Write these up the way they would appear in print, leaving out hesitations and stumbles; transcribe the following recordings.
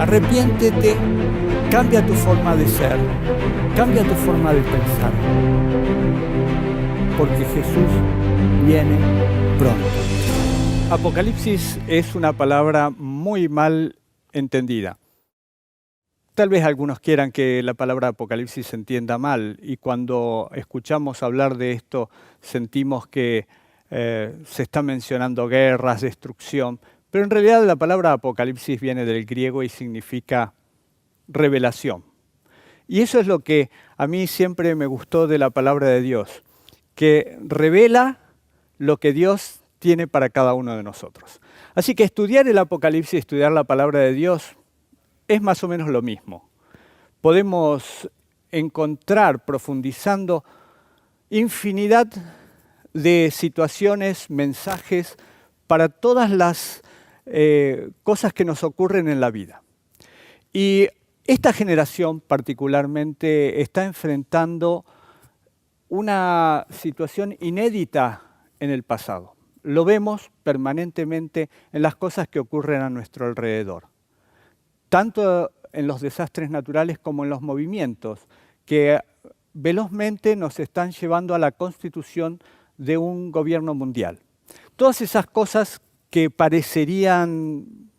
Arrepiéntete, cambia tu forma de ser, cambia tu forma de pensar, porque Jesús viene pronto. Apocalipsis es una palabra muy mal entendida. Tal vez algunos quieran que la palabra Apocalipsis se entienda mal y cuando escuchamos hablar de esto sentimos que se está mencionando guerras, destrucción, pero en realidad la palabra Apocalipsis viene del griego y significa revelación. Y eso es lo que a mí siempre me gustó de la palabra de Dios, que revela lo que Dios tiene para cada uno de nosotros. Así que estudiar el Apocalipsis, estudiar la palabra de Dios, es más o menos lo mismo. Podemos encontrar, profundizando, infinidad de situaciones, mensajes para todas las cosas que nos ocurren en la vida. Y esta generación particularmente está enfrentando una situación inédita en el pasado. Lo vemos permanentemente en las cosas que ocurren a nuestro alrededor, tanto en los desastres naturales como en los movimientos que velozmente nos están llevando a la constitución de un gobierno mundial. Todas esas cosas que parecerían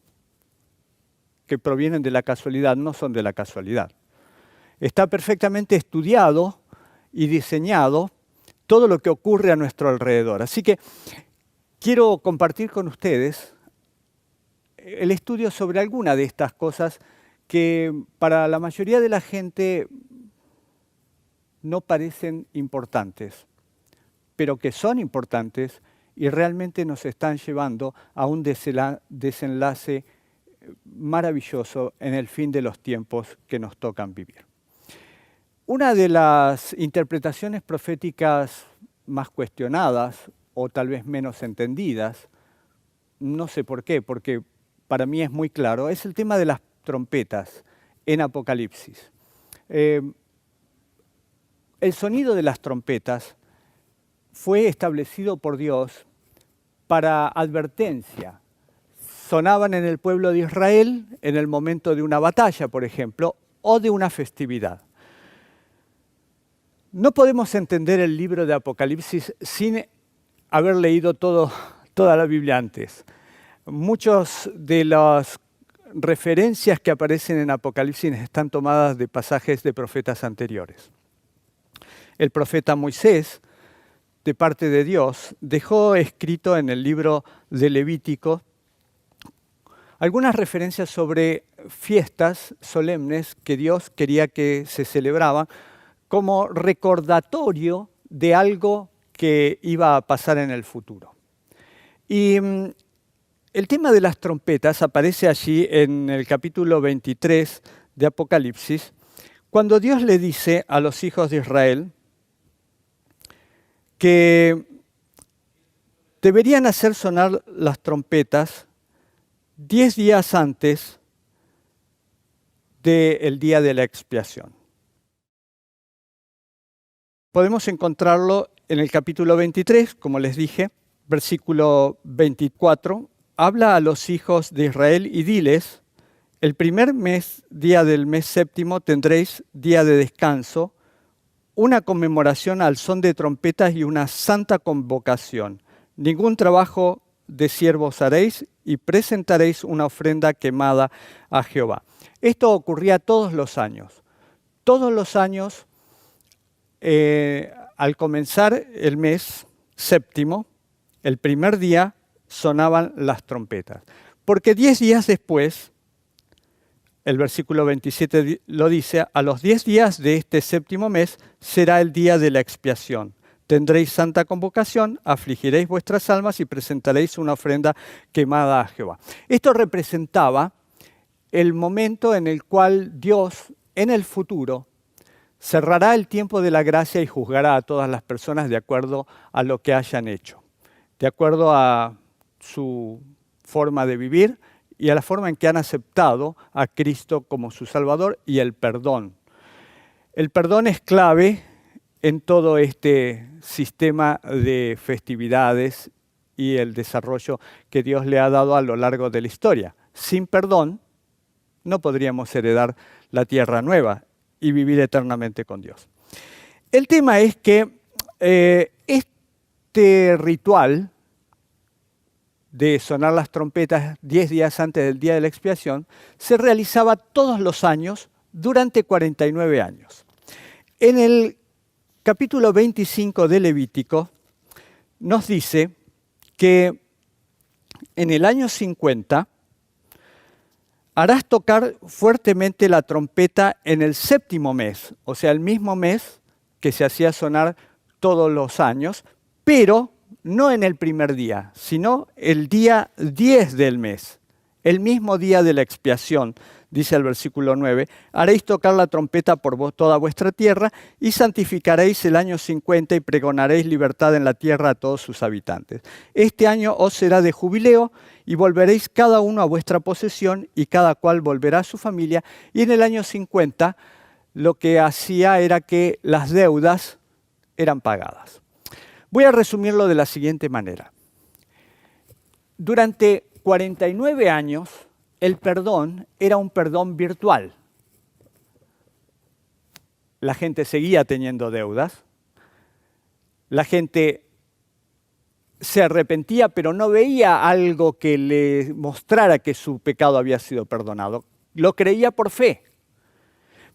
que provienen de la casualidad no son de la casualidad. Está perfectamente estudiado y diseñado todo lo que ocurre a nuestro alrededor. Así que quiero compartir con ustedes el estudio sobre alguna de estas cosas que para la mayoría de la gente no parecen importantes, pero que son importantes y realmente nos están llevando a un desenlace maravilloso en el fin de los tiempos que nos tocan vivir. Una de las interpretaciones proféticas más cuestionadas o tal vez menos entendidas, no sé por qué, porque para mí es muy claro, es el tema de las trompetas en Apocalipsis. El sonido de las trompetas fue establecido por Dios para advertencia. Sonaban en el pueblo de Israel en el momento de una batalla, por ejemplo, o de una festividad. No podemos entender el libro de Apocalipsis sin haber leído toda la Biblia antes. Muchas de las referencias que aparecen en Apocalipsis están tomadas de pasajes de profetas anteriores. El profeta Moisés, de parte de Dios, dejó escrito en el libro de Levítico algunas referencias sobre fiestas solemnes que Dios quería que se celebraban como recordatorio de algo que iba a pasar en el futuro. Y el tema de las trompetas aparece allí en el capítulo 23 de Apocalipsis, cuando Dios le dice a los hijos de Israel que deberían hacer sonar las trompetas 10 días antes del día de la expiación. Podemos encontrarlo en el capítulo 23, como les dije, versículo 24. Habla a los hijos de Israel y diles, el primer día del mes séptimo tendréis día de descanso, una conmemoración al son de trompetas y una santa convocación. Ningún trabajo de siervos haréis y presentaréis una ofrenda quemada a Jehová. Esto ocurría todos los años. Todos los años, al comenzar el mes séptimo, el primer día sonaban las trompetas. Porque 10 días después, el versículo 27 lo dice, a los 10 días de este séptimo mes será el día de la expiación. Tendréis santa convocación, afligiréis vuestras almas y presentaréis una ofrenda quemada a Jehová. Esto representaba el momento en el cual Dios, en el futuro, cerrará el tiempo de la gracia y juzgará a todas las personas de acuerdo a lo que hayan hecho, de acuerdo a su forma de vivir y a la forma en que han aceptado a Cristo como su Salvador y el perdón. El perdón es clave en todo este sistema de festividades y el desarrollo que Dios le ha dado a lo largo de la historia. Sin perdón no podríamos heredar la tierra nueva y vivir eternamente con Dios. El tema es que este ritual de sonar las trompetas 10 días antes del día de la expiación se realizaba todos los años durante 49 años. En el capítulo 25 de Levítico nos dice que en el año 50 harás tocar fuertemente la trompeta en el 7º mes, o sea, el mismo mes que se hacía sonar todos los años, pero no en el primer día, sino el día 10 del mes, el mismo día de la expiación, dice el versículo 9, haréis tocar la trompeta por toda vuestra tierra y santificaréis el año 50 y pregonaréis libertad en la tierra a todos sus habitantes. Este año os será de jubileo y volveréis cada uno a vuestra posesión y cada cual volverá a su familia. Y en el año 50 lo que hacía era que las deudas eran pagadas. Voy a resumirlo de la siguiente manera. Durante 49 años, el perdón era un perdón virtual. La gente seguía teniendo deudas. La gente se arrepentía, pero no veía algo que le mostrara que su pecado había sido perdonado. Lo creía por fe.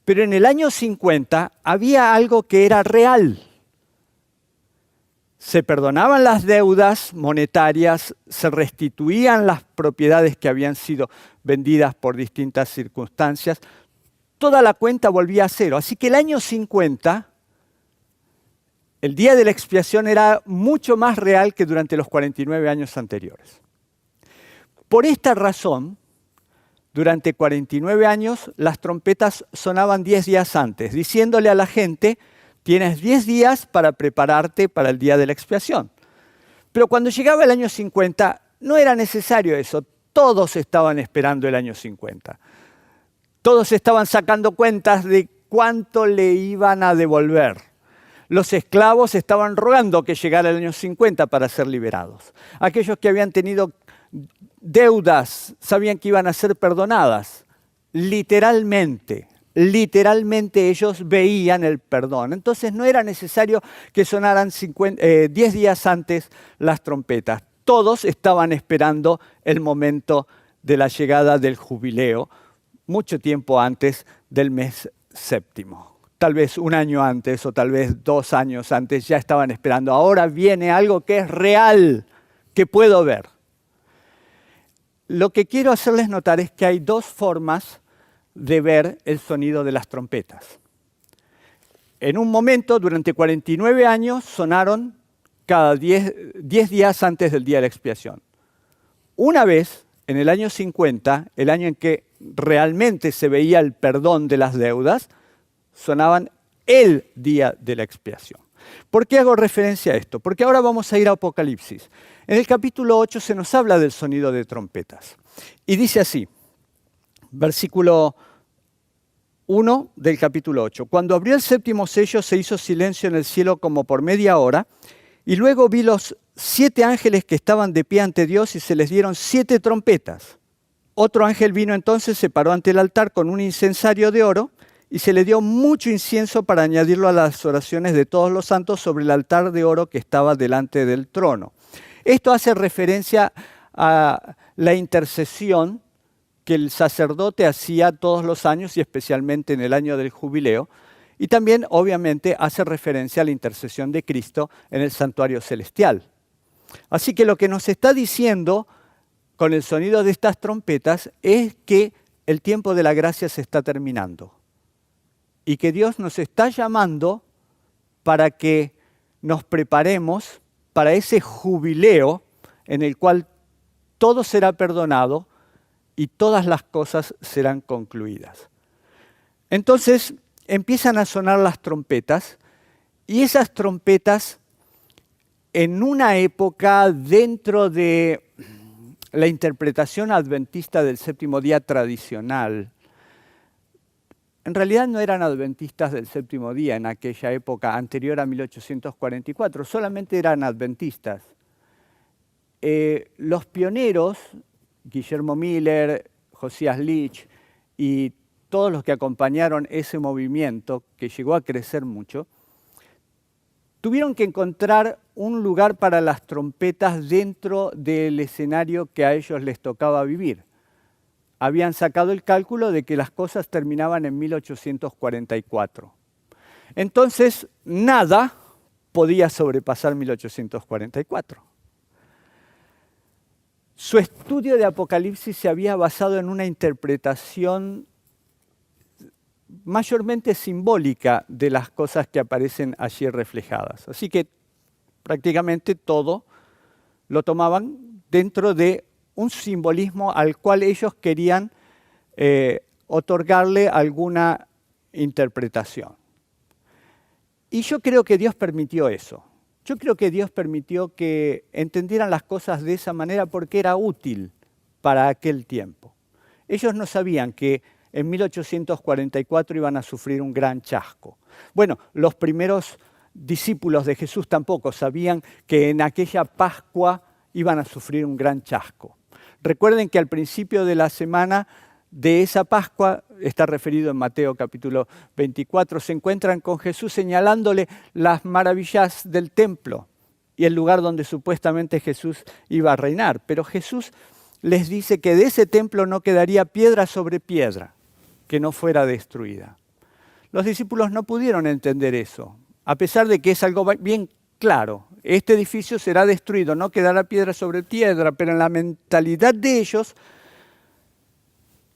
Pero en el año 50 había algo que era real. Se perdonaban las deudas monetarias, se restituían las propiedades que habían sido vendidas por distintas circunstancias. Toda la cuenta volvía a cero. Así que el año 50, el día de la expiación, era mucho más real que durante los 49 años anteriores. Por esta razón, durante 49 años, las trompetas sonaban 10 días antes, diciéndole a la gente: tienes 10 días para prepararte para el día de la expiación. Pero cuando llegaba el año 50, no era necesario eso. Todos estaban esperando el año 50. Todos estaban sacando cuentas de cuánto le iban a devolver. Los esclavos estaban rogando que llegara el año 50 para ser liberados. Aquellos que habían tenido deudas sabían que iban a ser perdonadas. Literalmente ellos veían el perdón. Entonces no era necesario que sonaran 10 días antes las trompetas. Todos estaban esperando el momento de la llegada del jubileo, mucho tiempo antes del mes 7º. Tal vez un año antes o tal vez 2 años antes ya estaban esperando. Ahora viene algo que es real, que puedo ver. Lo que quiero hacerles notar es que hay 2 formas de ver el sonido de las trompetas. En un momento, durante 49 años, sonaron cada 10 días antes del día de la expiación. Una vez, en el año 50, el año en que realmente se veía el perdón de las deudas, sonaban el día de la expiación. ¿Por qué hago referencia a esto? Porque ahora vamos a ir a Apocalipsis. En el capítulo 8 se nos habla del sonido de trompetas. Y dice así, versículo 1 del capítulo 8. Cuando abrió el 7º sello se hizo silencio en el cielo como por media hora, y luego vi los 7 ángeles que estaban de pie ante Dios y se les dieron 7 trompetas. Otro ángel vino entonces, se paró ante el altar con un incensario de oro y se le dio mucho incienso para añadirlo a las oraciones de todos los santos sobre el altar de oro que estaba delante del trono. Esto hace referencia a la intercesión que el sacerdote hacía todos los años y especialmente en el año del jubileo. Y también, obviamente, hace referencia a la intercesión de Cristo en el santuario celestial. Así que lo que nos está diciendo con el sonido de estas trompetas es que el tiempo de la gracia se está terminando y que Dios nos está llamando para que nos preparemos para ese jubileo en el cual todo será perdonado y todas las cosas serán concluidas. Entonces empiezan a sonar las trompetas y esas trompetas en una época dentro de la interpretación adventista del 7º día tradicional, en realidad no eran adventistas del 7º día en aquella época anterior a 1844, solamente eran adventistas. Los pioneros, Guillermo Miller, Josías Litch y todos los que acompañaron ese movimiento, que llegó a crecer mucho, tuvieron que encontrar un lugar para las trompetas dentro del escenario que a ellos les tocaba vivir. Habían sacado el cálculo de que las cosas terminaban en 1844. Entonces, nada podía sobrepasar 1844. Su estudio de Apocalipsis se había basado en una interpretación mayormente simbólica de las cosas que aparecen allí reflejadas. Así que prácticamente todo lo tomaban dentro de un simbolismo al cual ellos querían otorgarle alguna interpretación. Y yo creo que Dios permitió eso. Yo creo que Dios permitió que entendieran las cosas de esa manera porque era útil para aquel tiempo. Ellos no sabían que en 1844 iban a sufrir un gran chasco. Bueno, los primeros discípulos de Jesús tampoco sabían que en aquella Pascua iban a sufrir un gran chasco. Recuerden que al principio de la semana de esa Pascua, está referido en Mateo capítulo 24, se encuentran con Jesús señalándole las maravillas del templo y el lugar donde supuestamente Jesús iba a reinar. Pero Jesús les dice que de ese templo no quedaría piedra sobre piedra que no fuera destruida. Los discípulos no pudieron entender eso, a pesar de que es algo bien claro. Este edificio será destruido, no quedará piedra sobre piedra, pero en la mentalidad de ellos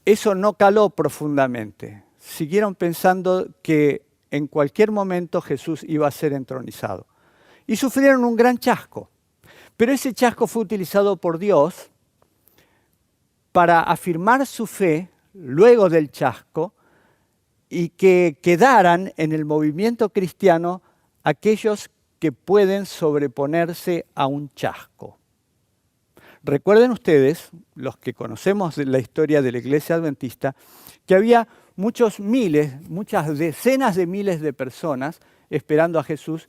eso no caló profundamente. Siguieron pensando que en cualquier momento Jesús iba a ser entronizado. Y sufrieron un gran chasco. Pero ese chasco fue utilizado por Dios para afirmar su fe luego del chasco y que quedaran en el movimiento cristiano aquellos que pueden sobreponerse a un chasco. Recuerden ustedes, los que conocemos la historia de la Iglesia Adventista, que había muchos miles, muchas decenas de miles de personas esperando a Jesús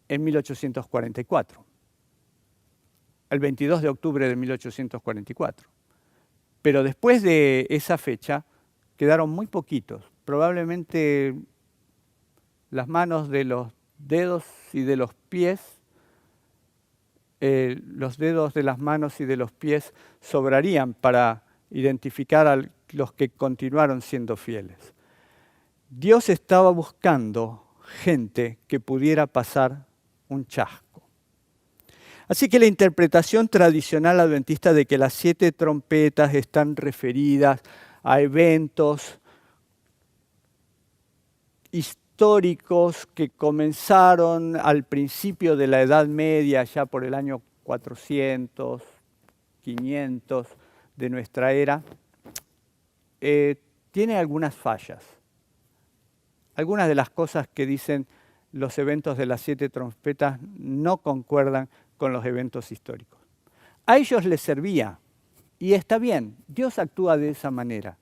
en 1844, el 22 de octubre de 1844. Pero después de esa fecha quedaron muy poquitos, probablemente las manos de los dedos y de los pies, los dedos de las manos y de los pies sobrarían para identificar a los que continuaron siendo fieles. Dios estaba buscando gente que pudiera pasar un chasco. Así que la interpretación tradicional adventista de que las 7 trompetas están referidas a eventos históricos que comenzaron al principio de la Edad Media, ya por el año 400, 500 de nuestra era, tiene algunas fallas. Algunas de las cosas que dicen los eventos de las 7 trompetas no concuerdan con los eventos históricos. A ellos les servía, y está bien, Dios actúa de esa manera.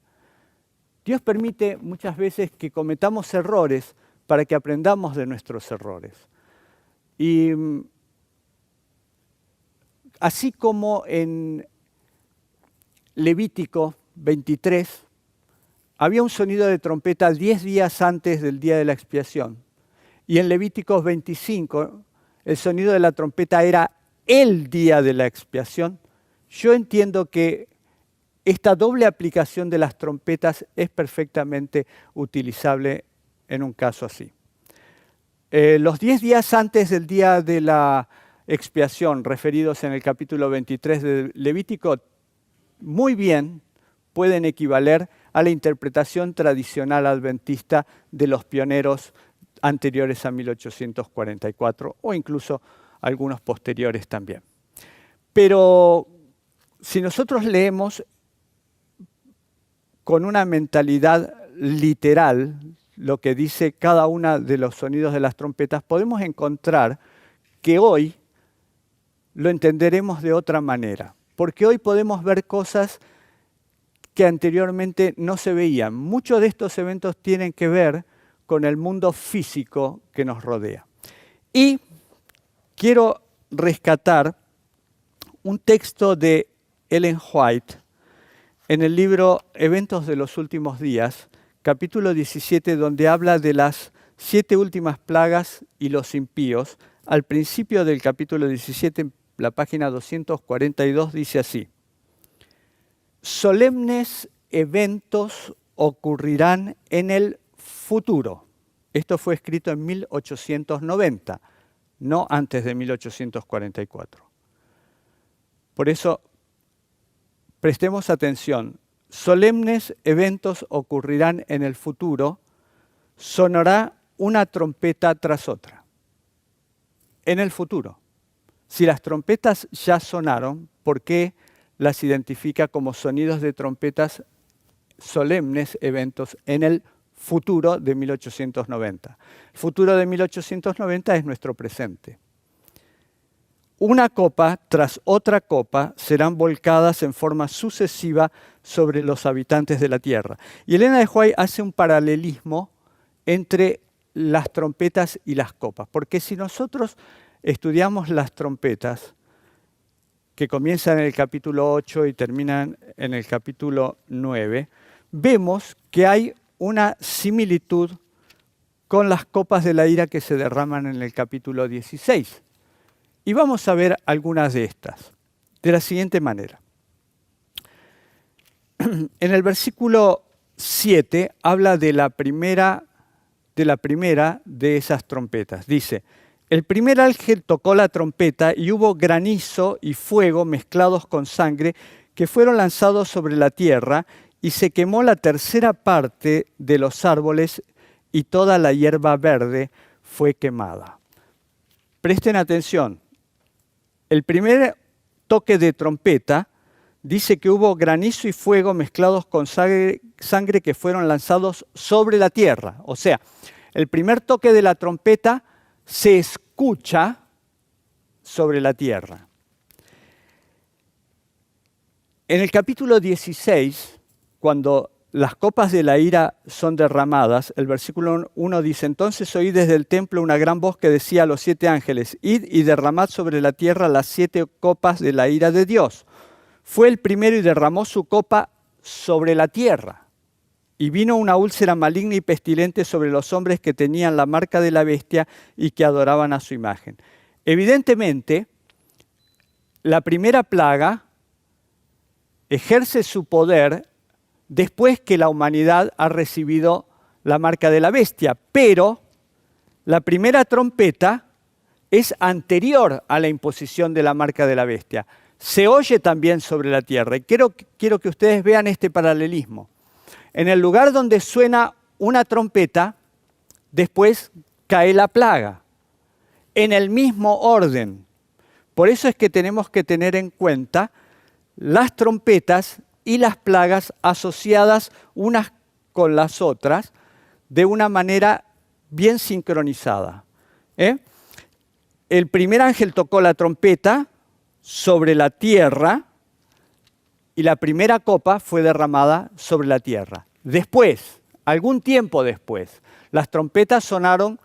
Dios permite muchas veces que cometamos errores para que aprendamos de nuestros errores. Y así como en Levítico 23 había un sonido de trompeta 10 días antes del día de la expiación, y en Levíticos 25 el sonido de la trompeta era el día de la expiación, yo entiendo que esta doble aplicación de las trompetas es perfectamente utilizable en un caso así. Los 10 días antes del día de la expiación, referidos en el capítulo 23 de Levítico, muy bien pueden equivaler a la interpretación tradicional adventista de los pioneros anteriores a 1844 o incluso algunos posteriores también. Pero si nosotros leemos con una mentalidad literal lo que dice cada uno de los sonidos de las trompetas, podemos encontrar que hoy lo entenderemos de otra manera, porque hoy podemos ver cosas que anteriormente no se veían. Muchos de estos eventos tienen que ver con el mundo físico que nos rodea. Y quiero rescatar un texto de Ellen White en el libro Eventos de los Últimos Días, capítulo 17, donde habla de las 7 últimas plagas y los impíos. Al principio del capítulo 17, la página 242, dice así: solemnes eventos ocurrirán en el futuro. Esto fue escrito en 1890, no antes de 1844. Por eso, prestemos atención. Solemnes eventos ocurrirán en el futuro, sonará una trompeta tras otra. En el futuro. Si las trompetas ya sonaron, ¿por qué las identifica como sonidos de trompetas solemnes eventos en el futuro de 1890? El futuro de 1890 es nuestro presente. Una copa tras otra copa serán volcadas en forma sucesiva sobre los habitantes de la tierra. Y Elena de White hace un paralelismo entre las trompetas y las copas, porque si nosotros estudiamos las trompetas, que comienzan en el capítulo 8 y terminan en el capítulo 9, vemos que hay una similitud con las copas de la ira que se derraman en el capítulo 16. Y vamos a ver algunas de estas, de la siguiente manera. En el versículo 7 habla de la primera de esas trompetas. Dice: el primer ángel tocó la trompeta y hubo granizo y fuego mezclados con sangre que fueron lanzados sobre la tierra, y se quemó la tercera parte de los árboles y toda la hierba verde fue quemada. Presten atención. El primer toque de trompeta dice que hubo granizo y fuego mezclados con sangre que fueron lanzados sobre la tierra. O sea, el primer toque de la trompeta se escucha sobre la tierra. En el capítulo 16, cuando las copas de la ira son derramadas, el versículo 1 dice: entonces oí desde el templo una gran voz que decía a los 7 ángeles: id y derramad sobre la tierra las 7 copas de la ira de Dios. Fue el primero y derramó su copa sobre la tierra. Y vino una úlcera maligna y pestilente sobre los hombres que tenían la marca de la bestia y que adoraban a su imagen. Evidentemente, la primera plaga ejerce su poder después que la humanidad ha recibido la marca de la bestia. Pero la primera trompeta es anterior a la imposición de la marca de la bestia. Se oye también sobre la tierra. Y quiero que ustedes vean este paralelismo. En el lugar donde suena una trompeta, después cae la plaga. En el mismo orden. Por eso es que tenemos que tener en cuenta las trompetas y las plagas asociadas unas con las otras de una manera bien sincronizada. El primer ángel tocó la trompeta sobre la tierra y la primera copa fue derramada sobre la tierra. Después, algún tiempo después, las trompetas sonaron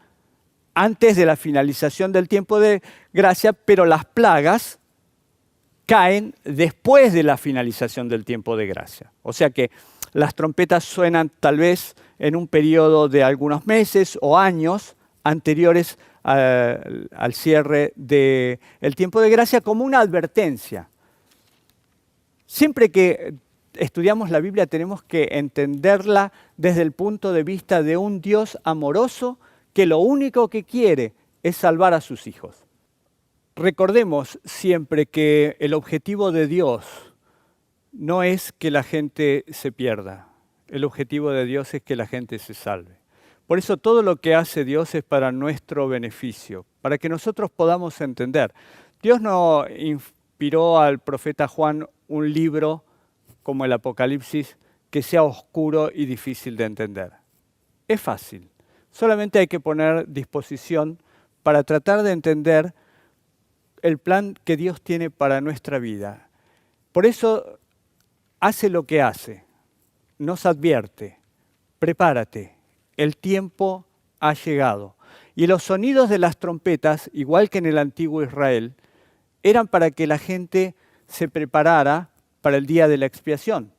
antes de la finalización del tiempo de gracia, pero las plagas caen después de la finalización del tiempo de gracia. O sea que las trompetas suenan tal vez en un periodo de algunos meses o años anteriores al cierre del tiempo de gracia, como una advertencia. Siempre que estudiamos la Biblia tenemos que entenderla desde el punto de vista de un Dios amoroso que lo único que quiere es salvar a sus hijos. Recordemos siempre que el objetivo de Dios no es que la gente se pierda. El objetivo de Dios es que la gente se salve. Por eso todo lo que hace Dios es para nuestro beneficio, para que nosotros podamos entender. Dios no inspiró al profeta Juan un libro como el Apocalipsis que sea oscuro y difícil de entender. Es fácil. Solamente hay que poner disposición para tratar de entender el plan que Dios tiene para nuestra vida. Por eso hace lo que hace. Nos advierte. Prepárate. El tiempo ha llegado. Y los sonidos de las trompetas, igual que en el antiguo Israel, eran para que la gente se preparara para el día de la expiación.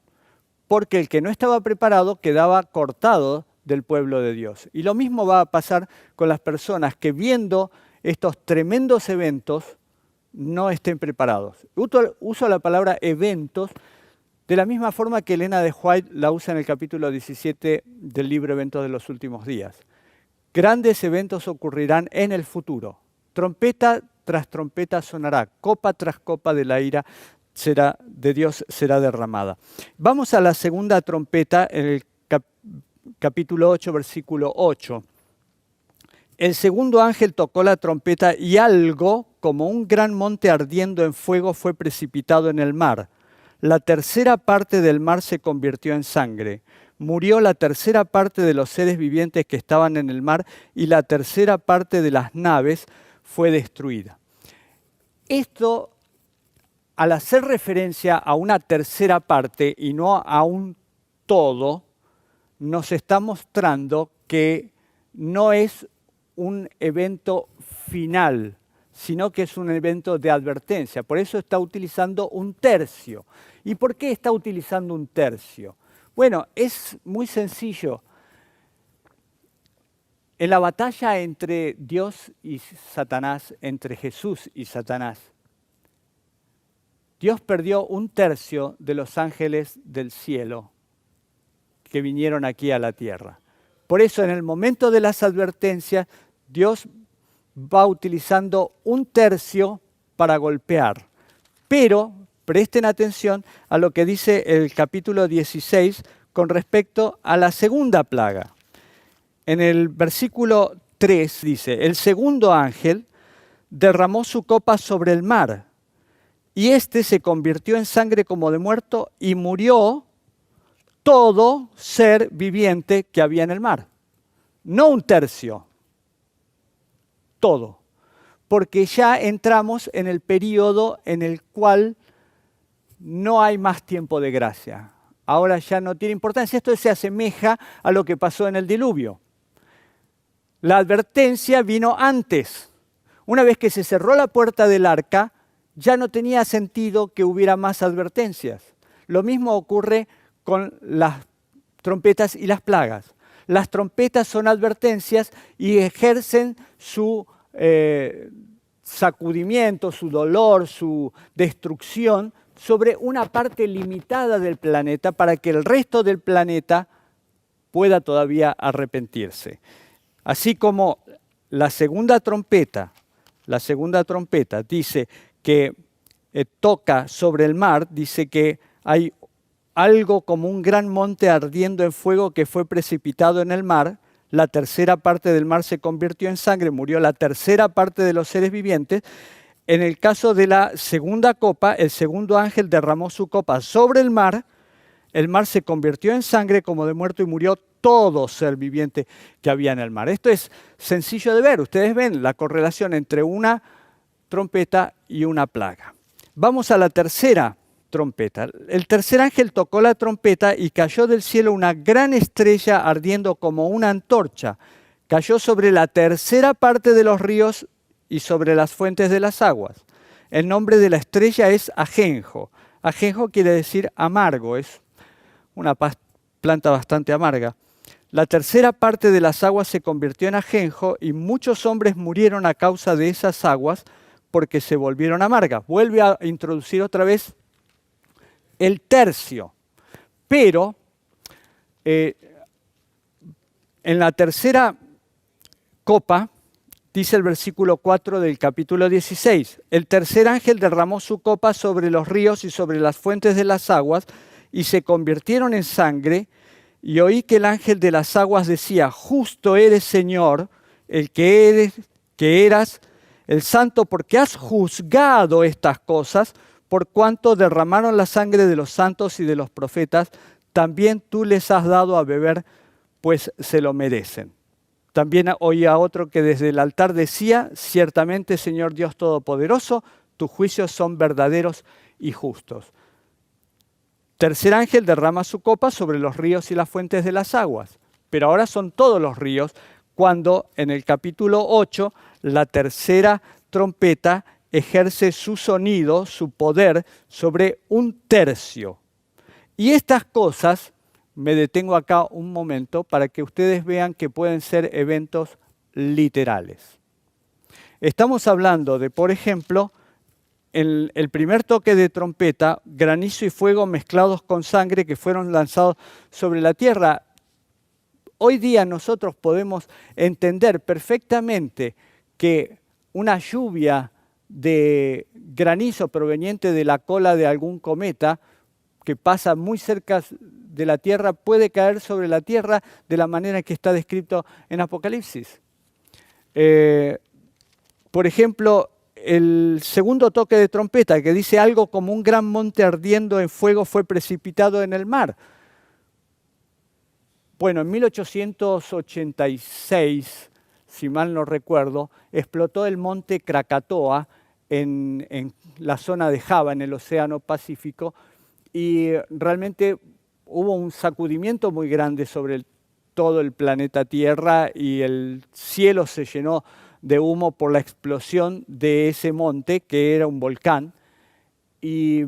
porque el que no estaba preparado quedaba cortado del pueblo de Dios. Y lo mismo va a pasar con las personas que viendo estos tremendos eventos no estén preparados. Uso la palabra eventos de la misma forma que Elena de White la usa en el capítulo 17 del libro Eventos de los Últimos Días. Grandes eventos ocurrirán en el futuro. Trompeta tras trompeta sonará, copa tras copa de la ira de Dios será derramada. Vamos a la segunda trompeta en el capítulo 8, versículo 8. El segundo ángel tocó la trompeta y algo, como un gran monte ardiendo en fuego, fue precipitado en el mar. La tercera parte del mar se convirtió en sangre. Murió la tercera parte de los seres vivientes que estaban en el mar y la tercera parte de las naves fue destruida. Esto, al hacer referencia a una tercera parte y no a un todo, nos está mostrando que no es un evento final, sino que es un evento de advertencia. Por eso está utilizando un tercio. ¿Y por qué está utilizando un tercio? Bueno, es muy sencillo. En la batalla entre Dios y Satanás, entre Jesús y Satanás, Dios perdió un tercio de los ángeles del cielo que vinieron aquí a la tierra. Por eso, en el momento de las advertencias, Dios va utilizando un tercio para golpear. Pero presten atención a lo que dice el capítulo 16 con respecto a la segunda plaga. En el versículo 3 dice, el segundo ángel derramó su copa sobre el mar, y éste se convirtió en sangre como de muerto, y murió todo ser viviente que había en el mar. No un tercio, todo. Porque ya entramos en el periodo en el cual no hay más tiempo de gracia. Ahora ya no tiene importancia. Esto se asemeja a lo que pasó en el diluvio. La advertencia vino antes. Una vez que se cerró la puerta del arca, ya no tenía sentido que hubiera más advertencias. Lo mismo ocurre con las trompetas y las plagas. Las trompetas son advertencias y ejercen su sacudimiento, su dolor, su destrucción sobre una parte limitada del planeta para que el resto del planeta pueda todavía arrepentirse. Así como la segunda trompeta dice que toca sobre el mar, dice que hay algo como un gran monte ardiendo en fuego que fue precipitado en el mar. La tercera parte del mar se convirtió en sangre, murió la tercera parte de los seres vivientes. En el caso de la segunda copa, el segundo ángel derramó su copa sobre el mar se convirtió en sangre como de muerto y murió todo ser viviente que había en el mar. Esto es sencillo de ver. Ustedes ven la correlación entre una trompeta y una plaga. Vamos a la tercera trompeta. El tercer ángel tocó la trompeta y cayó del cielo una gran estrella ardiendo como una antorcha. Cayó sobre la tercera parte de los ríos y sobre las fuentes de las aguas. El nombre de la estrella es ajenjo. Ajenjo quiere decir amargo, es una planta bastante amarga. La tercera parte de las aguas se convirtió en ajenjo y muchos hombres murieron a causa de esas aguas porque se volvieron amargas. Vuelve a introducir otra vez el tercio. Pero en la tercera copa, dice el versículo 4 del capítulo 16, el tercer ángel derramó su copa sobre los ríos y sobre las fuentes de las aguas y se convirtieron en sangre, y oí que el ángel de las aguas decía, justo eres, Señor, el que eras el santo, porque has juzgado estas cosas, por cuanto derramaron la sangre de los santos y de los profetas, también tú les has dado a beber, pues se lo merecen. También oí a otro que desde el altar decía, ciertamente, Señor Dios Todopoderoso, tus juicios son verdaderos y justos. Tercer ángel derrama su copa sobre los ríos y las fuentes de las aguas. Pero ahora son todos los ríos, cuando en el capítulo 8 la tercera trompeta ejerce su sonido, su poder, sobre un tercio. Y estas cosas, me detengo acá un momento para que ustedes vean que pueden ser eventos literales. Estamos hablando de, por ejemplo, el primer toque de trompeta, granizo y fuego mezclados con sangre que fueron lanzados sobre la tierra. Hoy día nosotros podemos entender perfectamente que una lluvia de granizo proveniente de la cola de algún cometa que pasa muy cerca de la Tierra puede caer sobre la Tierra de la manera que está descrito en Apocalipsis. Por ejemplo, el segundo toque de trompeta que dice algo como un gran monte ardiendo en fuego fue precipitado en el mar. Bueno, en 1886, si mal no recuerdo, explotó el monte Krakatoa en la zona de Java, en el Océano Pacífico, y realmente hubo un sacudimiento muy grande sobre todo el planeta Tierra y el cielo se llenó de humo por la explosión de ese monte, que era un volcán. ¿Y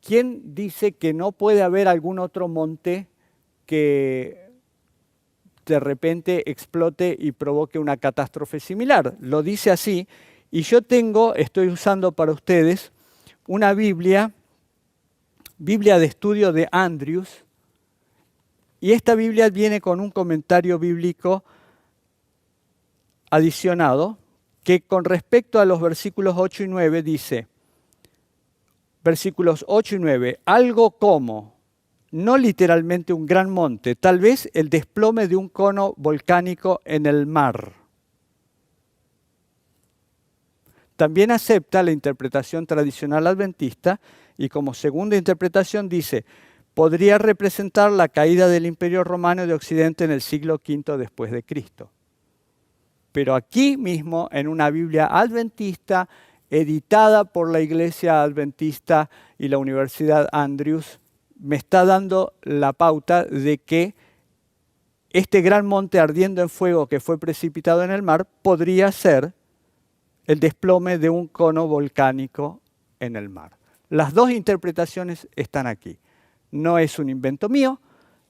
quién dice que no puede haber algún otro monte que de repente explote y provoque una catástrofe similar? Lo dice así, y yo estoy usando para ustedes una Biblia de estudio de Andrews, y esta Biblia viene con un comentario bíblico adicionado que con respecto a los versículos 8 y 9 dice, versículos 8 y 9, algo como, no literalmente un gran monte, tal vez el desplome de un cono volcánico en el mar. También acepta la interpretación tradicional adventista y como segunda interpretación dice, podría representar la caída del Imperio Romano de Occidente en el siglo V después de Cristo. Pero aquí mismo, en una Biblia adventista, editada por la Iglesia Adventista y la Universidad Andrews, me está dando la pauta de que este gran monte ardiendo en fuego que fue precipitado en el mar podría ser el desplome de un cono volcánico en el mar. Las dos interpretaciones están aquí. No es un invento mío,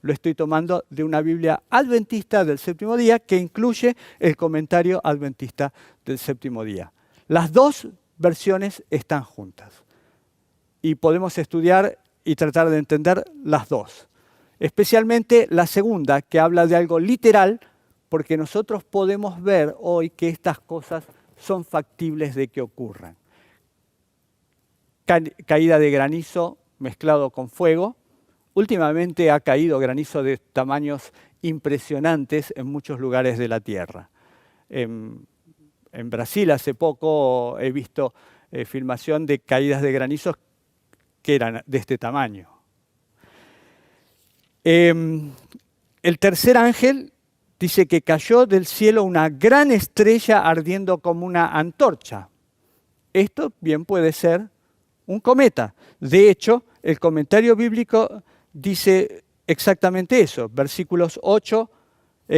lo estoy tomando de una Biblia adventista del séptimo día que incluye el comentario adventista del séptimo día. Las dos versiones están juntas y podemos estudiar y tratar de entender las dos. Especialmente la segunda, que habla de algo literal, porque nosotros podemos ver hoy que estas cosas son factibles de que ocurran. Caída de granizo mezclado con fuego. Últimamente ha caído granizo de tamaños impresionantes en muchos lugares de la Tierra. En Brasil hace poco he visto filmación de caídas de granizos que eran de este tamaño. El tercer ángel dice que cayó del cielo una gran estrella ardiendo como una antorcha. Esto bien puede ser un cometa. De hecho, el comentario bíblico dice exactamente eso.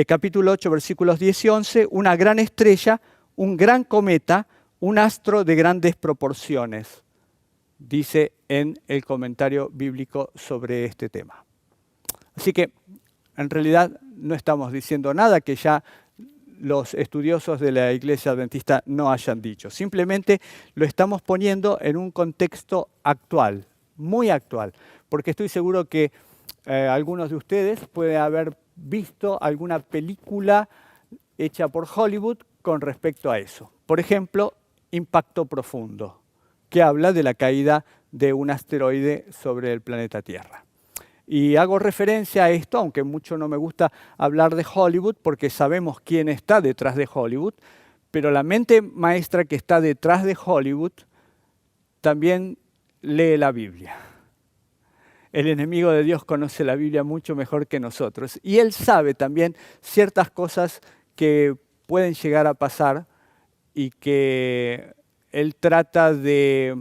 Capítulo 8, versículos 10 y 11, una gran estrella, un gran cometa, un astro de grandes proporciones, dice en el comentario bíblico sobre este tema. Así que, en realidad, no estamos diciendo nada que ya los estudiosos de la Iglesia Adventista no hayan dicho. Simplemente lo estamos poniendo en un contexto actual, muy actual, porque estoy seguro que algunos de ustedes pueden haber visto alguna película hecha por Hollywood con respecto a eso. Por ejemplo, Impacto Profundo, que habla de la caída de un asteroide sobre el planeta Tierra. Y hago referencia a esto, aunque mucho no me gusta hablar de Hollywood, porque sabemos quién está detrás de Hollywood, pero la mente maestra que está detrás de Hollywood también lee la Biblia. El enemigo de Dios conoce la Biblia mucho mejor que nosotros. Y él sabe también ciertas cosas que pueden llegar a pasar y que él trata de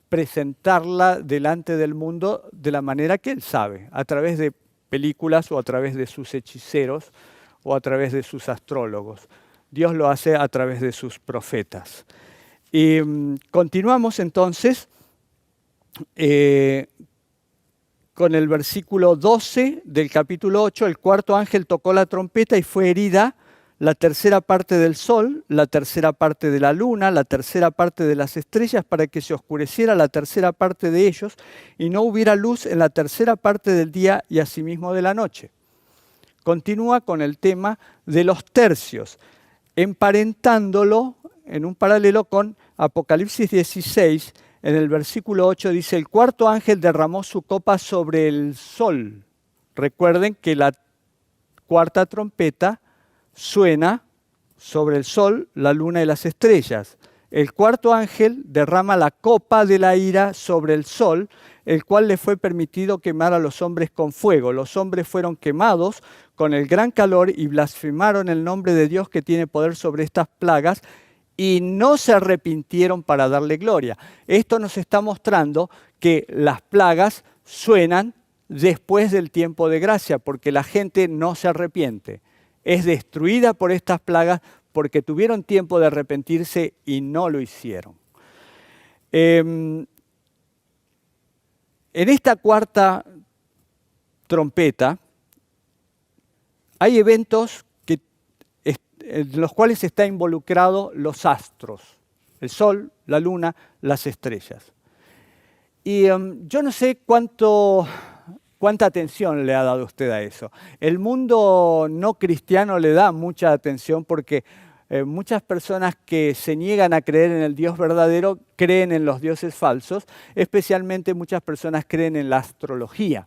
presentarla delante del mundo de la manera que él sabe, a través de películas o a través de sus hechiceros o a través de sus astrólogos. Dios lo hace a través de sus profetas. Y continuamos entonces con el versículo 12 del capítulo 8, el cuarto ángel tocó la trompeta y fue herida la tercera parte del sol, la tercera parte de la luna, la tercera parte de las estrellas, para que se oscureciera la tercera parte de ellos y no hubiera luz en la tercera parte del día y asimismo de la noche. Continúa con el tema de los tercios, emparentándolo en un paralelo con Apocalipsis 16. En el versículo 8 dice, el cuarto ángel derramó su copa sobre el sol. Recuerden que la cuarta trompeta suena sobre el sol, la luna y las estrellas. El cuarto ángel derrama la copa de la ira sobre el sol, el cual le fue permitido quemar a los hombres con fuego. Los hombres fueron quemados con el gran calor y blasfemaron el nombre de Dios que tiene poder sobre estas plagas y no se arrepintieron para darle gloria. Esto nos está mostrando que las plagas suenan después del tiempo de gracia, porque la gente no se arrepiente. Es destruida por estas plagas porque tuvieron tiempo de arrepentirse y no lo hicieron. En esta cuarta trompeta hay eventos en los cuales está involucrado los astros, el sol, la luna, las estrellas. Y yo no sé cuánta atención le ha dado usted a eso. El mundo no cristiano le da mucha atención porque muchas personas que se niegan a creer en el Dios verdadero creen en los dioses falsos, especialmente muchas personas creen en la astrología.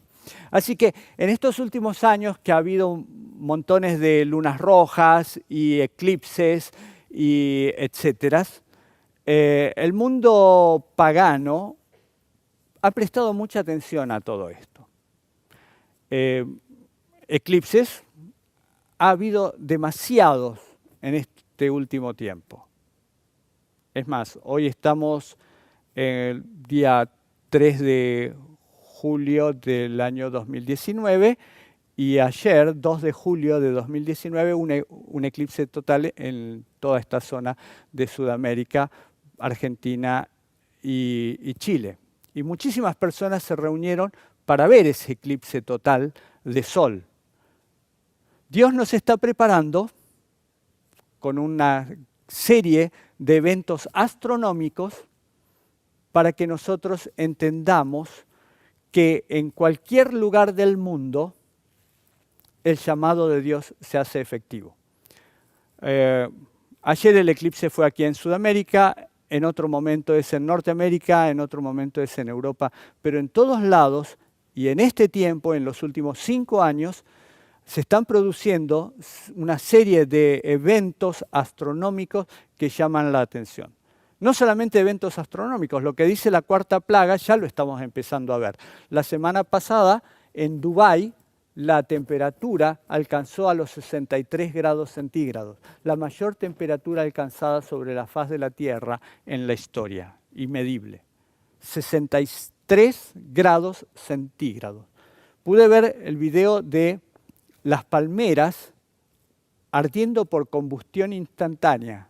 Así que en estos últimos años que ha habido montones de lunas rojas y eclipses y etcétera, el mundo pagano ha prestado mucha atención a todo esto. Eclipses ha habido demasiados en este último tiempo. Es más, hoy estamos el día 3 de julio del año 2019 y ayer, 2 de julio de 2019, un eclipse total en toda esta zona de Sudamérica, Argentina y Chile. Y muchísimas personas se reunieron para ver ese eclipse total de sol. Dios nos está preparando con una serie de eventos astronómicos para que nosotros entendamos que en cualquier lugar del mundo el llamado de Dios se hace efectivo. Ayer el eclipse fue aquí en Sudamérica, en otro momento es en Norteamérica, en otro momento es en Europa, pero en todos lados y en este tiempo, en los últimos 5 años, se están produciendo una serie de eventos astronómicos que llaman la atención. No solamente eventos astronómicos, lo que dice la cuarta plaga ya lo estamos empezando a ver. La semana pasada en Dubái la temperatura alcanzó a los 63 grados centígrados, la mayor temperatura alcanzada sobre la faz de la Tierra en la historia, inmedible. 63 grados centígrados. Pude ver el video de las palmeras ardiendo por combustión instantánea.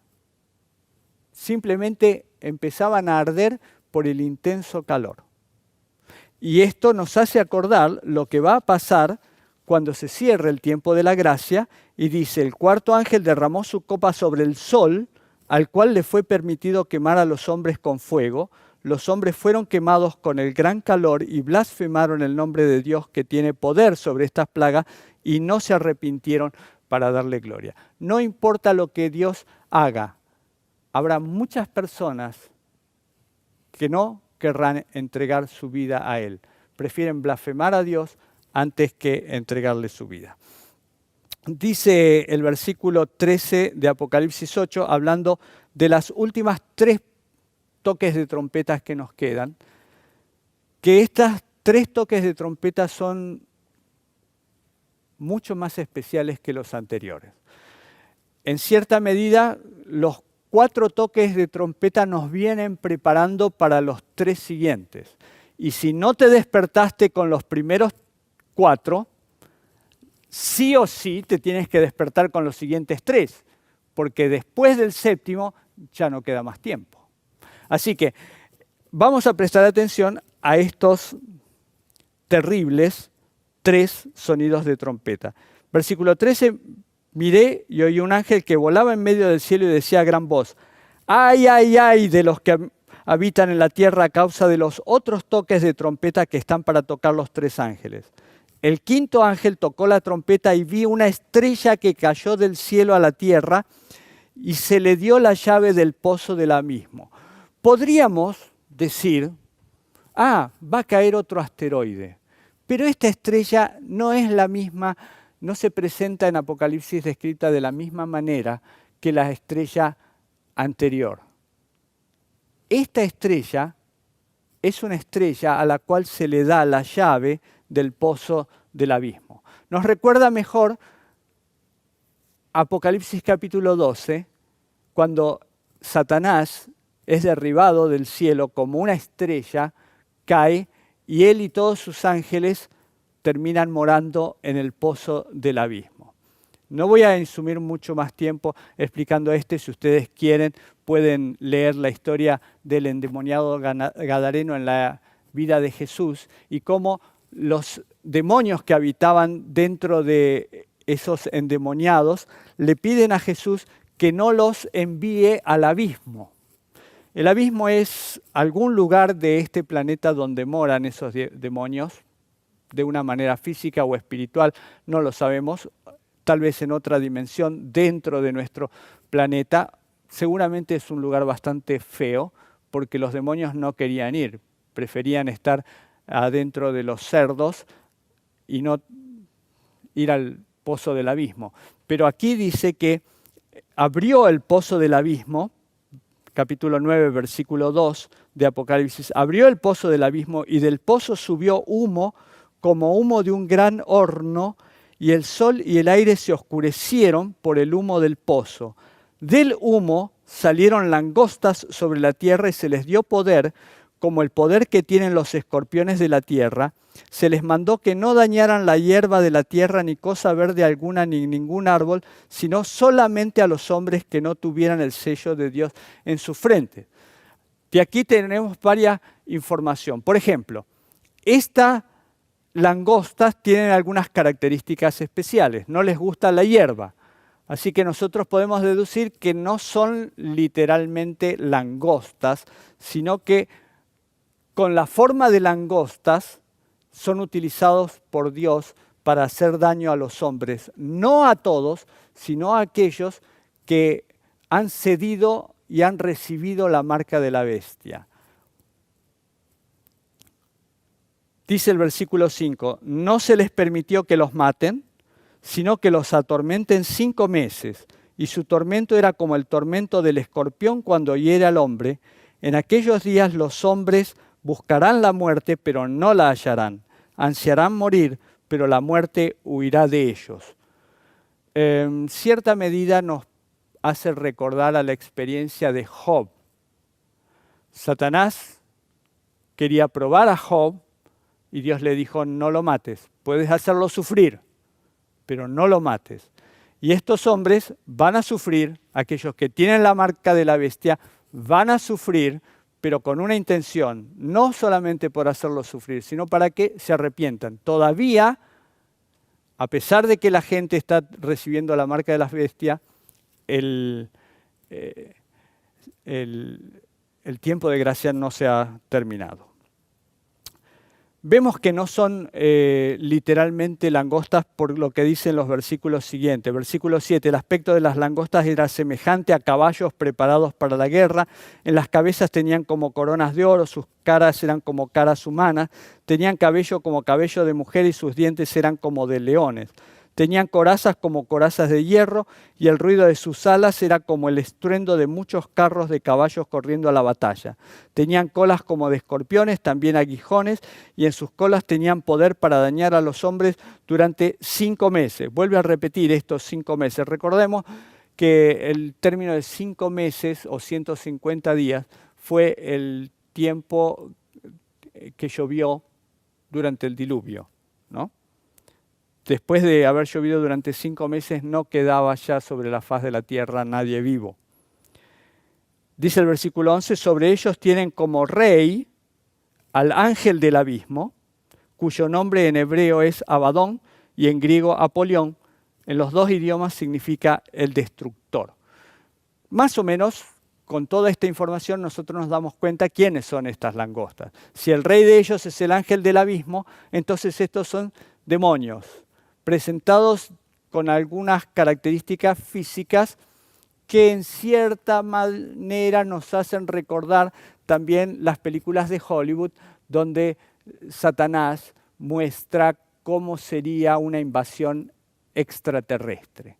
Simplemente empezaban a arder por el intenso calor. Y esto nos hace acordar lo que va a pasar cuando se cierre el tiempo de la gracia y dice, el cuarto ángel derramó su copa sobre el sol, al cual le fue permitido quemar a los hombres con fuego. Los hombres fueron quemados con el gran calor y blasfemaron el nombre de Dios que tiene poder sobre estas plagas y no se arrepintieron para darle gloria. No importa lo que Dios haga, habrá muchas personas que no querrán entregar su vida a Él. Prefieren blasfemar a Dios antes que entregarle su vida. Dice el versículo 13 de Apocalipsis 8, hablando de las últimas 3 toques de trompetas que nos quedan, que estas 3 toques de trompeta son mucho más especiales que los anteriores. En cierta medida, los 4 toques de trompeta nos vienen preparando para los 3 siguientes. Y si no te despertaste con los primeros 4, sí o sí te tienes que despertar con los siguientes 3, porque después del 7º ya no queda más tiempo. Así que vamos a prestar atención a estos terribles, 3 sonidos de trompeta. Versículo 13, miré y oí un ángel que volaba en medio del cielo y decía a gran voz, ¡ay, ay, ay de los que habitan en la tierra a causa de los otros toques de trompeta que están para tocar los 3 ángeles! El quinto ángel tocó la trompeta y vi una estrella que cayó del cielo a la tierra y se le dio la llave del pozo del abismo. Podríamos decir, va a caer otro asteroide, pero esta estrella no es la misma, no se presenta en Apocalipsis descrita de la misma manera que la estrella anterior. Esta estrella es una estrella a la cual se le da la llave del pozo del abismo. Nos recuerda mejor Apocalipsis capítulo 12, cuando Satanás es derribado del cielo como una estrella, cae y él y todos sus ángeles terminan morando en el pozo del abismo. No voy a insumir mucho más tiempo explicando si ustedes quieren pueden leer la historia del endemoniado gadareno en la vida de Jesús y cómo los demonios que habitaban dentro de esos endemoniados le piden a Jesús que no los envíe al abismo. El abismo es algún lugar de este planeta donde moran esos demonios, de una manera física o espiritual, no lo sabemos, tal vez en otra dimensión dentro de nuestro planeta. Seguramente es un lugar bastante feo, porque los demonios no querían ir, preferían estar adentro de los cerdos y no ir al pozo del abismo. Pero aquí dice que abrió el pozo del abismo, capítulo 9, versículo 2 de Apocalipsis, abrió el pozo del abismo y del pozo subió humo como humo de un gran horno, y el sol y el aire se oscurecieron por el humo del pozo. Del humo salieron langostas sobre la tierra y se les dio poder, como el poder que tienen los escorpiones de la tierra. Se les mandó que no dañaran la hierba de la tierra, ni cosa verde alguna, ni ningún árbol, sino solamente a los hombres que no tuvieran el sello de Dios en su frente. De aquí tenemos varias información. Por ejemplo, estas langostas tienen algunas características especiales. No les gusta la hierba. Así que nosotros podemos deducir que no son literalmente langostas, sino que con la forma de langostas son utilizados por Dios para hacer daño a los hombres. No a todos, sino a aquellos que han cedido y han recibido la marca de la bestia. Dice el versículo 5, no se les permitió que los maten, sino que los atormenten 5 meses, y su tormento era como el tormento del escorpión cuando hiere al hombre. En aquellos días los hombres buscarán la muerte, pero no la hallarán. Ansiarán morir, pero la muerte huirá de ellos. En cierta medida nos hace recordar a la experiencia de Job. Satanás quería probar a Job y Dios le dijo, no lo mates, puedes hacerlo sufrir, pero no lo mates. Y estos hombres van a sufrir, aquellos que tienen la marca de la bestia, van a sufrir, pero con una intención, no solamente por hacerlo sufrir, sino para que se arrepientan. Todavía, a pesar de que la gente está recibiendo la marca de la bestia, el tiempo de gracia no se ha terminado. Vemos que no son literalmente langostas por lo que dicen los versículos siguientes. Versículo 7, el aspecto de las langostas era semejante a caballos preparados para la guerra. En las cabezas tenían como coronas de oro, sus caras eran como caras humanas, tenían cabello como cabello de mujer y sus dientes eran como de leones. Tenían corazas como corazas de hierro y el ruido de sus alas era como el estruendo de muchos carros de caballos corriendo a la batalla. Tenían colas como de escorpiones, también aguijones, y en sus colas tenían poder para dañar a los hombres durante 5 meses. Vuelve a repetir estos 5 meses. Recordemos que el término de 5 meses o 150 días fue el tiempo que llovió durante el diluvio, ¿no? Después de haber llovido durante 5 meses, no quedaba ya sobre la faz de la tierra nadie vivo. Dice el versículo 11, sobre ellos tienen como rey al ángel del abismo, cuyo nombre en hebreo es Abadón y en griego Apolión. En los dos idiomas significa el destructor. Más o menos, con toda esta información, nosotros nos damos cuenta quiénes son estas langostas. Si el rey de ellos es el ángel del abismo, entonces estos son demonios, presentados con algunas características físicas que en cierta manera nos hacen recordar también las películas de Hollywood, donde Satanás muestra cómo sería una invasión extraterrestre.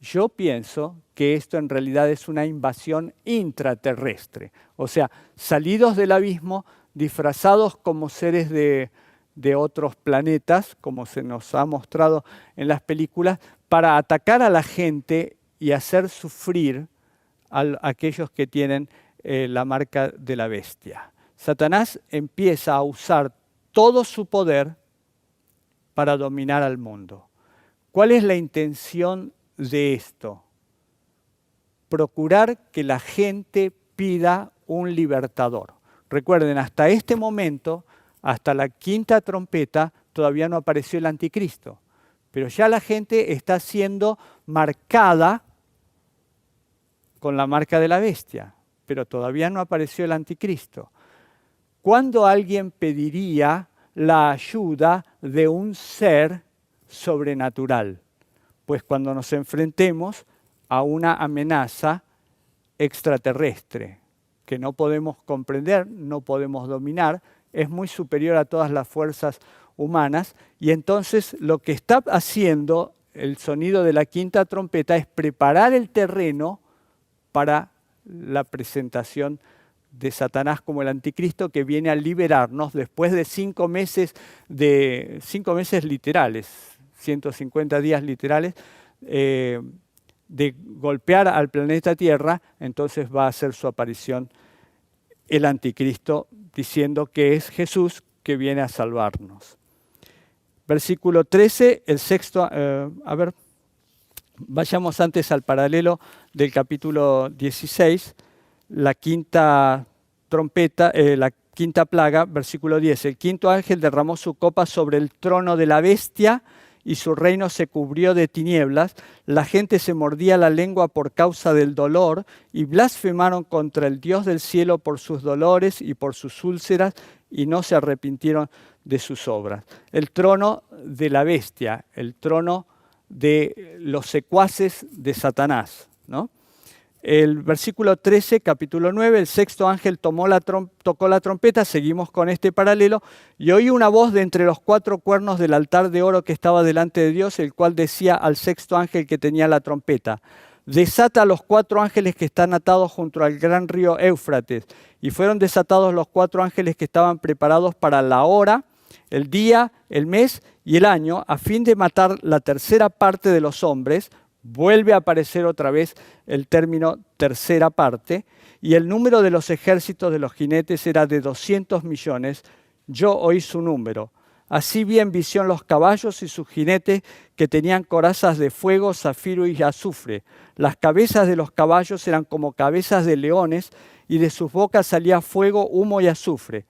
Yo pienso que esto en realidad es una invasión intraterrestre, o sea, salidos del abismo, disfrazados como seres de otros planetas, como se nos ha mostrado en las películas, para atacar a la gente y hacer sufrir a aquellos que tienen la marca de la bestia. Satanás empieza a usar todo su poder para dominar al mundo. ¿Cuál es la intención de esto? Procurar que la gente pida un libertador. Recuerden, hasta este momento, hasta la quinta trompeta, todavía no apareció el anticristo. Pero ya la gente está siendo marcada con la marca de la bestia, pero todavía no apareció el anticristo. ¿Cuándo alguien pediría la ayuda de un ser sobrenatural? Pues cuando nos enfrentemos a una amenaza extraterrestre que no podemos comprender, no podemos dominar, es muy superior a todas las fuerzas humanas, y entonces lo que está haciendo el sonido de la quinta trompeta es preparar el terreno para la presentación de Satanás como el anticristo, que viene a liberarnos después de 5 meses literales, 150 días literales, de golpear al planeta Tierra. Entonces va a hacer su aparición el anticristo, diciendo que es Jesús que viene a salvarnos. Versículo 13, el sexto, vayamos antes al paralelo del capítulo 16, la quinta trompeta, la quinta plaga, versículo 10. El quinto ángel derramó su copa sobre el trono de la bestia y su reino se cubrió de tinieblas. La gente se mordía la lengua por causa del dolor y blasfemaron contra el Dios del cielo por sus dolores y por sus úlceras, y no se arrepintieron de sus obras. El trono de la bestia, el trono de los secuaces de Satanás, ¿no? El versículo 13, capítulo 9, el sexto ángel tocó la trompeta, seguimos con este paralelo, y oí una voz de entre los 4 cuernos del altar de oro que estaba delante de Dios, el cual decía al sexto ángel que tenía la trompeta: desata a los 4 ángeles que están atados junto al gran río Éufrates. Y fueron desatados los 4 ángeles que estaban preparados para la hora, el día, el mes y el año, a fin de matar la tercera parte de los hombres. Vuelve a aparecer otra vez el término tercera parte, y el número de los ejércitos de los jinetes era de 200 millones. Yo oí su número. Así vi en visión los caballos y sus jinetes, que tenían corazas de fuego, zafiro y azufre. Las cabezas de los caballos eran como cabezas de leones, y de sus bocas salía fuego, humo y azufre.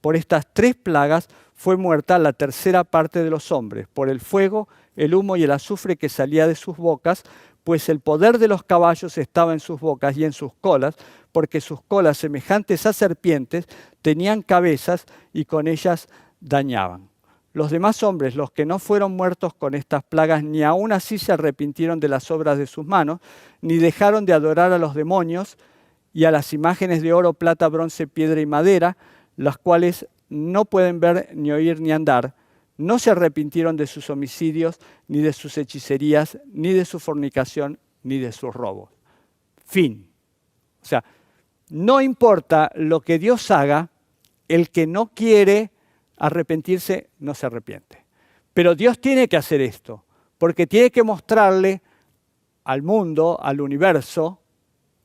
Por estas 3 plagas fue muerta la tercera parte de los hombres, por el fuego, el humo y el azufre que salía de sus bocas, pues el poder de los caballos estaba en sus bocas y en sus colas, porque sus colas, semejantes a serpientes, tenían cabezas y con ellas dañaban. Los demás hombres, los que no fueron muertos con estas plagas, ni aun así se arrepintieron de las obras de sus manos, ni dejaron de adorar a los demonios y a las imágenes de oro, plata, bronce, piedra y madera, las cuales no pueden ver, ni oír, ni andar. No se arrepintieron de sus homicidios, ni de sus hechicerías, ni de su fornicación, ni de sus robos. Fin. O sea, no importa lo que Dios haga, el que no quiere arrepentirse no se arrepiente. Pero Dios tiene que hacer esto, porque tiene que mostrarle al mundo, al universo,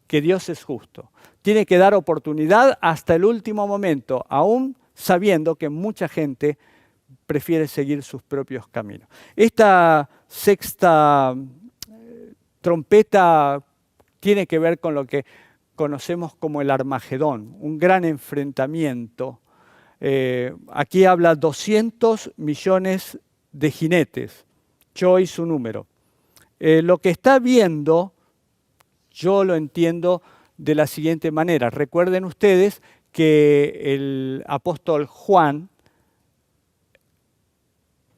que Dios es justo. Tiene que dar oportunidad hasta el último momento, aún sabiendo que mucha gente prefiere seguir sus propios caminos. Esta sexta trompeta tiene que ver con lo que conocemos como el Armagedón, un gran enfrentamiento Aquí habla 200 millones de jinetes, yo y su número. Lo que está viendo, yo lo entiendo de la siguiente manera. Recuerden ustedes que el apóstol Juan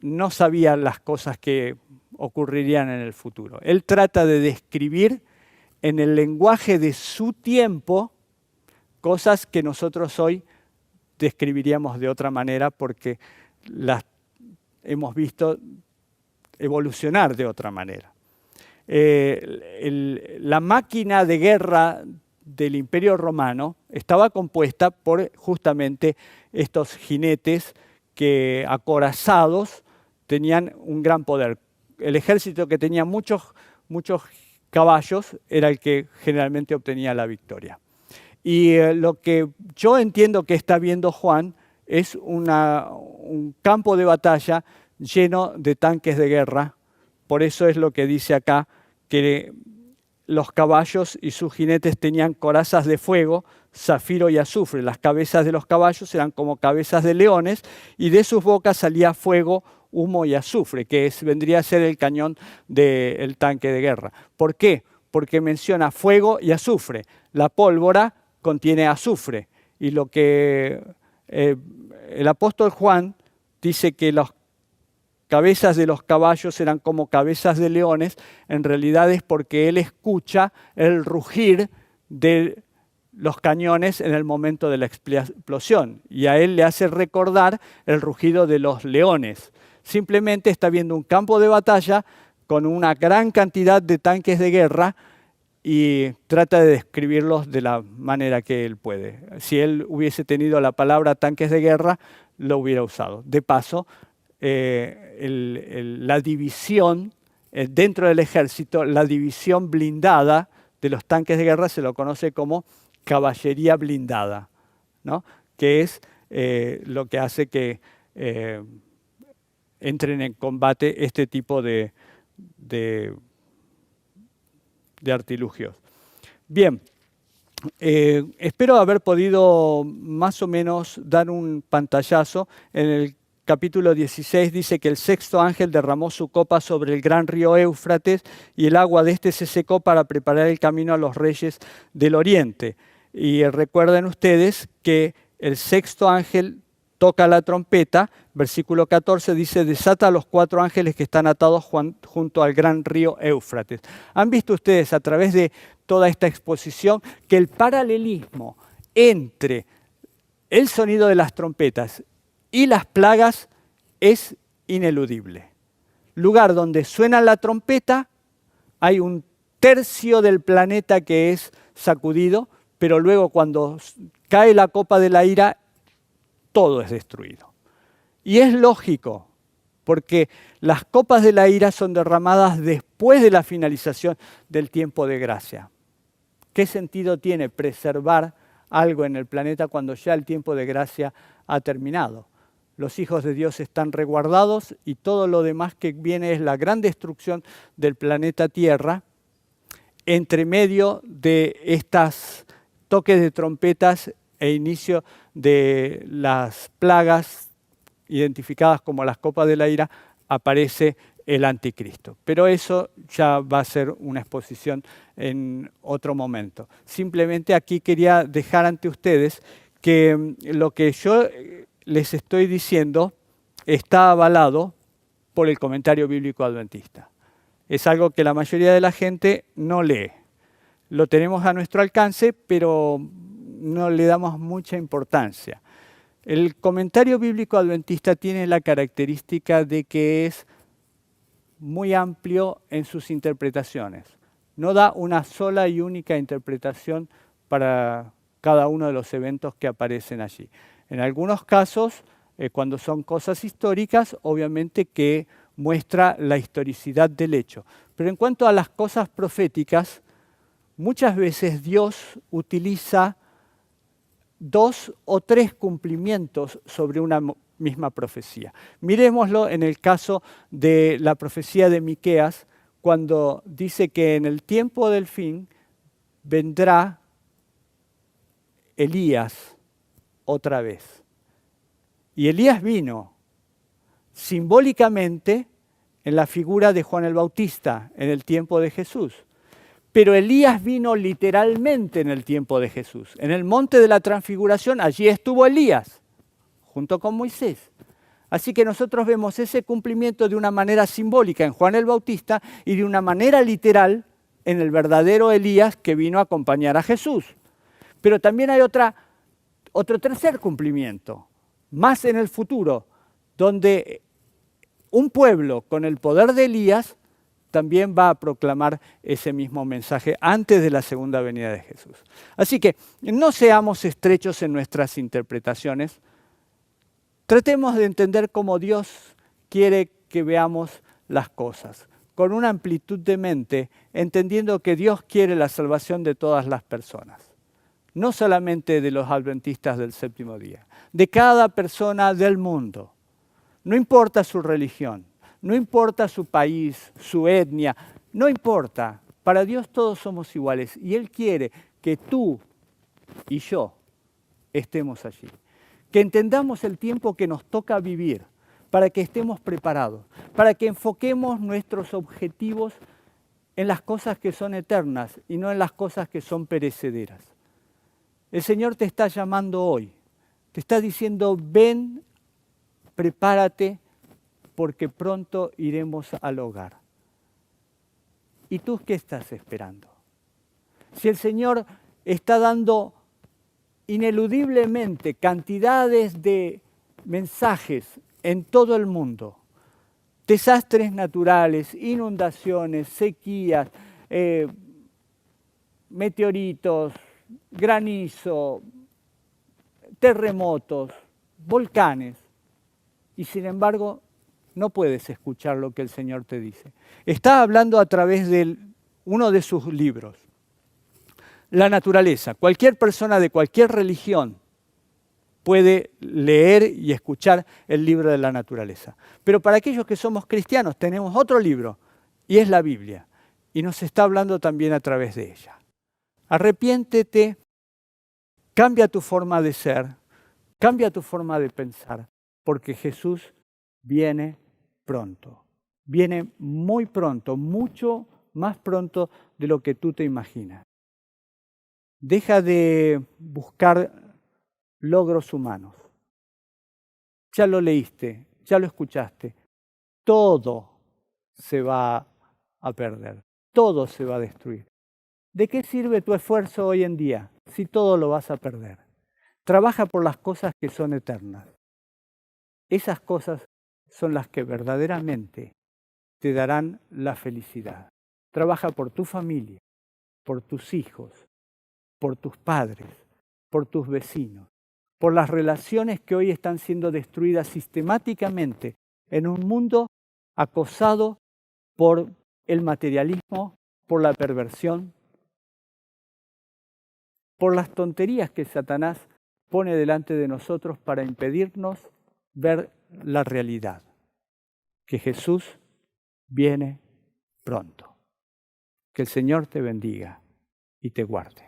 no sabía las cosas que ocurrirían en el futuro. Él trata de describir en el lenguaje de su tiempo cosas que nosotros hoy describiríamos de otra manera porque las hemos visto evolucionar de otra manera. La máquina de guerra del Imperio Romano estaba compuesta por justamente estos jinetes que acorazados tenían un gran poder. El ejército que tenía muchos caballos era el que generalmente obtenía la victoria. Y lo que yo entiendo que está viendo Juan es un campo de batalla lleno de tanques de guerra. Por eso es lo que dice acá, que los caballos y sus jinetes tenían corazas de fuego, zafiro y azufre. Las cabezas de los caballos eran como cabezas de leones y de sus bocas salía fuego, humo y azufre, que vendría a ser el cañón del tanque de guerra. ¿Por qué? Porque menciona fuego y azufre. La pólvora contiene azufre y lo que el apóstol Juan dice que las cabezas de los caballos eran como cabezas de leones, en realidad es porque él escucha el rugir de los cañones en el momento de la explosión y a él le hace recordar el rugido de los leones. Simplemente está viendo un campo de batalla con una gran cantidad de tanques de guerra y trata de describirlos de la manera que él puede. Si él hubiese tenido la palabra tanques de guerra, lo hubiera usado. De paso, la división dentro del ejército, la división blindada de los tanques de guerra se lo conoce como caballería blindada, ¿no? Que es lo que hace que entren en combate este tipo de artilugios. Bien, espero haber podido más o menos dar un pantallazo. En el capítulo 16 dice que el sexto ángel derramó su copa sobre el gran río Éufrates y el agua de este se secó para preparar el camino a los reyes del oriente. Y recuerden ustedes que el sexto ángel toca la trompeta, versículo 14 dice, desata a los 4 ángeles que están atados junto al gran río Éufrates. ¿Han visto ustedes a través de toda esta exposición que el paralelismo entre el sonido de las trompetas y las plagas es ineludible? Lugar donde suena la trompeta, hay un tercio del planeta que es sacudido, pero luego cuando cae la copa de la ira, todo es destruido. Y es lógico, porque las copas de la ira son derramadas después de la finalización del tiempo de gracia. ¿Qué sentido tiene preservar algo en el planeta cuando ya el tiempo de gracia ha terminado? Los hijos de Dios están resguardados y todo lo demás que viene es la gran destrucción del planeta Tierra entre medio de estas toques de trompetas e inicio de las plagas identificadas como las copas de la ira, aparece el anticristo. Pero eso ya va a ser una exposición en otro momento. Simplemente aquí quería dejar ante ustedes que lo que yo les estoy diciendo está avalado por el comentario bíblico adventista. Es algo que la mayoría de la gente no lee. Lo tenemos a nuestro alcance, pero no le damos mucha importancia. El comentario bíblico adventista tiene la característica de que es muy amplio en sus interpretaciones. No da una sola y única interpretación para cada uno de los eventos que aparecen allí. En algunos casos, cuando son cosas históricas, obviamente que muestra la historicidad del hecho. Pero en cuanto a las cosas proféticas, muchas veces Dios utiliza 2 o 3 cumplimientos sobre una misma profecía. Miremoslo en el caso de la profecía de Miqueas, cuando dice que en el tiempo del fin vendrá Elías otra vez. Y Elías vino simbólicamente en la figura de Juan el Bautista en el tiempo de Jesús. Pero Elías vino literalmente en el tiempo de Jesús. En el monte de la transfiguración, allí estuvo Elías, junto con Moisés. Así que nosotros vemos ese cumplimiento de una manera simbólica en Juan el Bautista y de una manera literal en el verdadero Elías que vino a acompañar a Jesús. Pero también hay otro tercer cumplimiento, más en el futuro, donde un pueblo con el poder de Elías también va a proclamar ese mismo mensaje antes de la segunda venida de Jesús. Así que no seamos estrechos en nuestras interpretaciones. Tratemos de entender cómo Dios quiere que veamos las cosas, con una amplitud de mente, entendiendo que Dios quiere la salvación de todas las personas, no solamente de los adventistas del séptimo día, de cada persona del mundo. No importa su religión, no importa su país, su etnia, no importa. Para Dios todos somos iguales y Él quiere que tú y yo estemos allí. Que entendamos el tiempo que nos toca vivir para que estemos preparados, para que enfoquemos nuestros objetivos en las cosas que son eternas y no en las cosas que son perecederas. El Señor te está llamando hoy, te está diciendo, ven, prepárate, porque pronto iremos al hogar. ¿Y tú qué estás esperando? Si el Señor está dando ineludiblemente cantidades de mensajes en todo el mundo, desastres naturales, inundaciones, sequías, meteoritos, granizo, terremotos, volcanes, y sin embargo no puedes escuchar lo que el Señor te dice. Está hablando a través de uno de sus libros, la naturaleza. Cualquier persona de cualquier religión puede leer y escuchar el libro de la naturaleza. Pero para aquellos que somos cristianos tenemos otro libro, y es la Biblia, y nos está hablando también a través de ella. Arrepiéntete, cambia tu forma de ser, cambia tu forma de pensar, porque Jesús viene pronto. Viene muy pronto, mucho más pronto de lo que tú te imaginas. Deja de buscar logros humanos. Ya lo leíste, ya lo escuchaste. Todo se va a perder, todo se va a destruir. ¿De qué sirve tu esfuerzo hoy en día si todo lo vas a perder? Trabaja por las cosas que son eternas. Esas cosas son las que verdaderamente te darán la felicidad. Trabaja por tu familia, por tus hijos, por tus padres, por tus vecinos, por las relaciones que hoy están siendo destruidas sistemáticamente en un mundo acosado por el materialismo, por la perversión, por las tonterías que Satanás pone delante de nosotros para impedirnos ver la realidad, que Jesús viene pronto. Que el Señor te bendiga y te guarde.